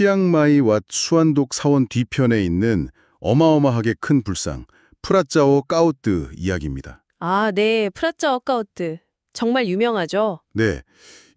치앙마이 왓 수안독 사원 뒤편에 있는 어마어마하게 큰 불상, 프라짜오 까우뜨 이야기입니다. 아, 네. 프라짜오 까우뜨. 정말 유명하죠. 네,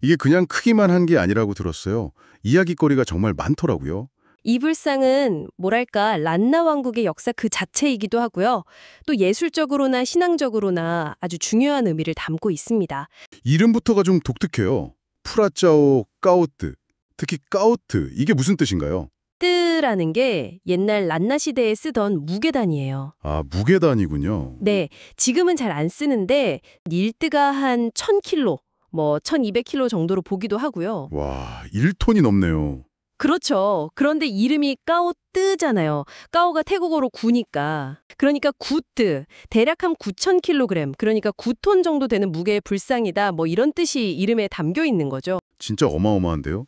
이게 그냥 크기만 한 게 아니라고 들었어요. 이야깃거리가 정말 많더라고요. 이 불상은 뭐랄까 란나 왕국의 역사 그 자체이기도 하고요. 또 예술적으로나 신앙적으로나 아주 중요한 의미를 담고 있습니다. 이름부터가 좀 독특해요. 프라짜오 까우뜨, 특히 까우트, 이게 무슨 뜻인가요? 뜨라는 게 옛날 란나 시대에 쓰던 무게단이에요. 아, 무게단이군요. 네, 지금은 잘 안 쓰는데 닐뜨가 한 1000킬로, 뭐 1200킬로 정도로 보기도 하고요. 와, 1톤이 넘네요. 그렇죠. 그런데 이름이 까오뜨잖아요. 까오가 태국어로 구니까. 그러니까 구뜨, 대략 한 9000kg, 그러니까 9톤 정도 되는 무게의 불상이다. 뭐 이런 뜻이 이름에 담겨 있는 거죠. 진짜 어마어마한데요?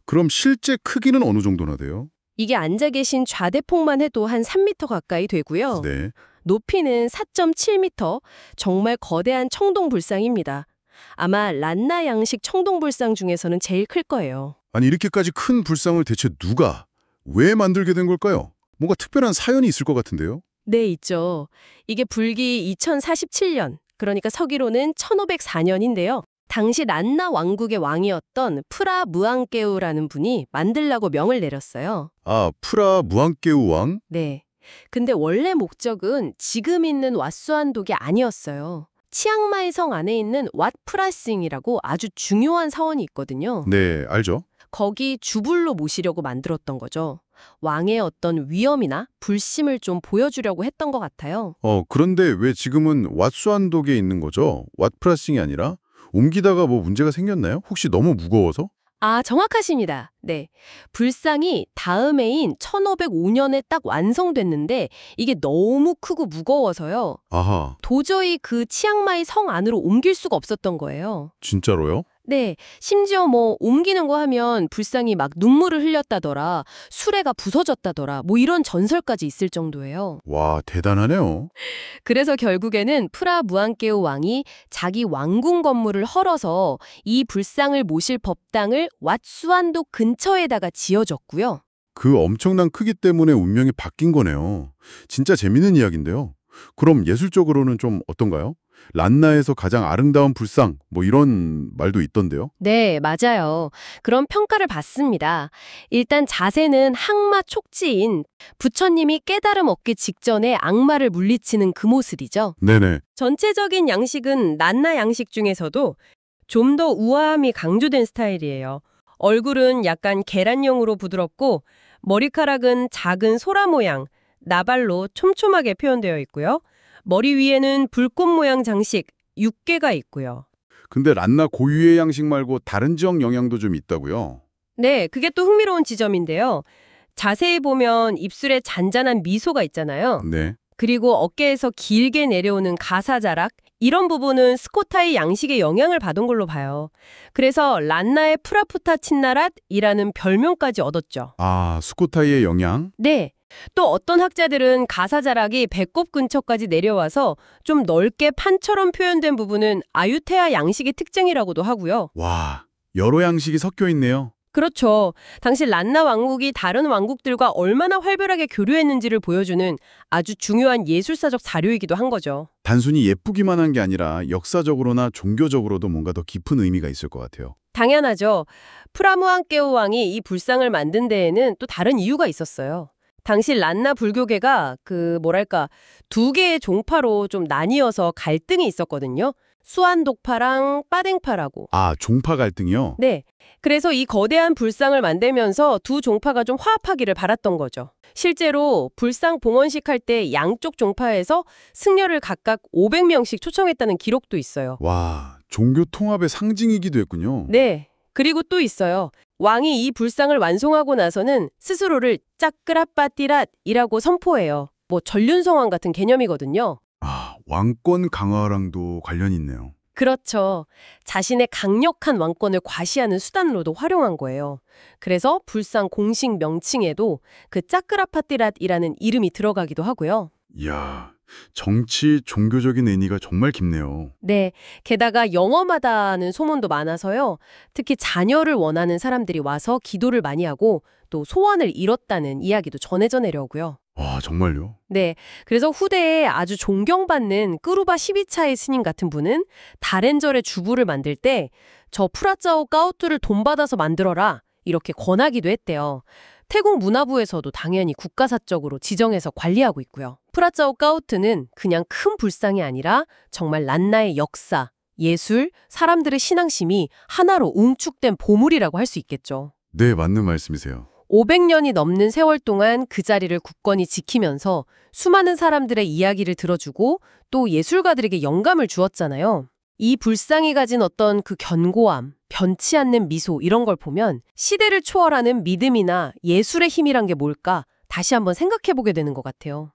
그럼 실제 크기는 어느 정도나 돼요? 이게 앉아 계신 좌대폭만 해도 한 3m 가까이 되고요. 네. 높이는 4.7m, 정말 거대한 청동불상입니다. 아마 란나 양식 청동불상 중에서는 제일 클 거예요. 아니, 이렇게까지 큰 불상을 대체 누가, 왜 만들게 된 걸까요? 뭔가 특별한 사연이 있을 것 같은데요? 네, 있죠. 이게 불기 2047년, 그러니까 서기로는 1504년인데요. 당시 란나 왕국의 왕이었던 프라 무앙깨우라는 분이 만들라고 명을 내렸어요. 아, 프라 무앙깨우 왕? 네. 근데 원래 목적은 지금 있는 왓수안독이 아니었어요. 치앙마이 성 안에 있는 왓프라싱이라고 아주 중요한 사원이 있거든요. 네, 알죠. 거기 주불로 모시려고 만들었던 거죠. 왕의 어떤 위엄이나 불심을 좀 보여주려고 했던 것 같아요. 그런데 왜 지금은 왓수안독에 있는 거죠? 왓프라싱이 아니라? 옮기다가 뭐 문제가 생겼나요? 혹시 너무 무거워서? 아, 정확하십니다. 네. 불상이 다음 해인 1505년에 딱 완성됐는데 이게 너무 크고 무거워서요. 아하, 도저히 그 치앙마이 성 안으로 옮길 수가 없었던 거예요. 진짜로요? 네, 심지어 뭐 옮기는 거 하면 불상이 막 눈물을 흘렸다더라, 수레가 부서졌다더라, 뭐 이런 전설까지 있을 정도예요. 와, 대단하네요. 그래서 결국에는 프라 무앙깨오 왕이 자기 왕궁 건물을 헐어서 이 불상을 모실 법당을 왓수안독 근처에다가 지어줬고요. 그 엄청난 크기 때문에 운명이 바뀐 거네요. 진짜 재밌는 이야기인데요. 그럼 예술적으로는 좀 어떤가요? 란나에서 가장 아름다운 불상, 뭐 이런 말도 있던데요. 네, 맞아요. 그런 평가를 받습니다. 일단 자세는 항마 촉지인 부처님이 깨달음 얻기 직전에 악마를 물리치는 그 모습이죠. 네네. 전체적인 양식은 란나 양식 중에서도 좀 더 우아함이 강조된 스타일이에요. 얼굴은 약간 계란형으로 부드럽고 머리카락은 작은 소라 모양, 나발로 촘촘하게 표현되어 있고요. 머리 위에는 불꽃 모양 장식, 6개가 있고요. 근데 란나 고유의 양식 말고 다른 지역 영향도 좀 있다고요? 네, 그게 또 흥미로운 지점인데요. 자세히 보면 입술에 잔잔한 미소가 있잖아요. 네. 그리고 어깨에서 길게 내려오는 가사자락, 이런 부분은 스코타이 양식의 영향을 받은 걸로 봐요. 그래서 란나의 프라푸타 친나랏이라는 별명까지 얻었죠. 아, 스코타이의 영향? 네. 또 어떤 학자들은 가사자락이 배꼽 근처까지 내려와서 좀 넓게 판처럼 표현된 부분은 아유테야 양식의 특징이라고도 하고요. 와, 여러 양식이 섞여 있네요. 그렇죠. 당시 란나 왕국이 다른 왕국들과 얼마나 활발하게 교류했는지를 보여주는 아주 중요한 예술사적 자료이기도 한 거죠. 단순히 예쁘기만 한 게 아니라 역사적으로나 종교적으로도 뭔가 더 깊은 의미가 있을 것 같아요. 당연하죠. 프라무앙깨오 왕이 이 불상을 만든 데에는 또 다른 이유가 있었어요. 당시 란나 불교계가 두 개의 종파로 좀 나뉘어서 갈등이 있었거든요. 수안독파랑 빠댕파라고. 아, 종파 갈등이요? 네. 그래서 이 거대한 불상을 만들면서 두 종파가 좀 화합하기를 바랐던 거죠. 실제로 불상 봉헌식 할 때 양쪽 종파에서 승려를 각각 500명씩 초청했다는 기록도 있어요. 와, 종교 통합의 상징이기도 했군요. 네. 그리고 또 있어요. 왕이 이 불상을 완성하고 나서는 스스로를 짜끄라빠띠랏이라고 선포해요. 뭐 전륜성왕 같은 개념이거든요. 아, 왕권 강화랑도 관련이 있네요. 그렇죠. 자신의 강력한 왕권을 과시하는 수단으로도 활용한 거예요. 그래서 불상 공식 명칭에도 그 짜끄라파띠랏이라는 이름이 들어가기도 하고요. 이야, 정치, 종교적인 의미가 정말 깊네요. 네, 게다가 영험하다는 소문도 많아서요. 특히 자녀를 원하는 사람들이 와서 기도를 많이 하고 또 소원을 이뤘다는 이야기도 전해져 내려오고요. 와, 정말요? 네, 그래서 후대에 아주 존경받는 끄루바 12차의 스님 같은 분은 다렌절의 주부를 만들 때 저 프라짜오 까우투를 돈 받아서 만들어라 이렇게 권하기도 했대요. 태국 문화부에서도 당연히 국가사적으로 지정해서 관리하고 있고요. 프라짜오 까우트는 그냥 큰 불상이 아니라 정말 란나의 역사, 예술, 사람들의 신앙심이 하나로 웅축된 보물이라고 할 수 있겠죠. 네, 맞는 말씀이세요. 500년이 넘는 세월 동안 그 자리를 굳건히 지키면서 수많은 사람들의 이야기를 들어주고 또 예술가들에게 영감을 주었잖아요. 이 불상이 가진 어떤 그 견고함, 변치 않는 미소 이런 걸 보면 시대를 초월하는 믿음이나 예술의 힘이란 게 뭘까 다시 한번 생각해보게 되는 것 같아요.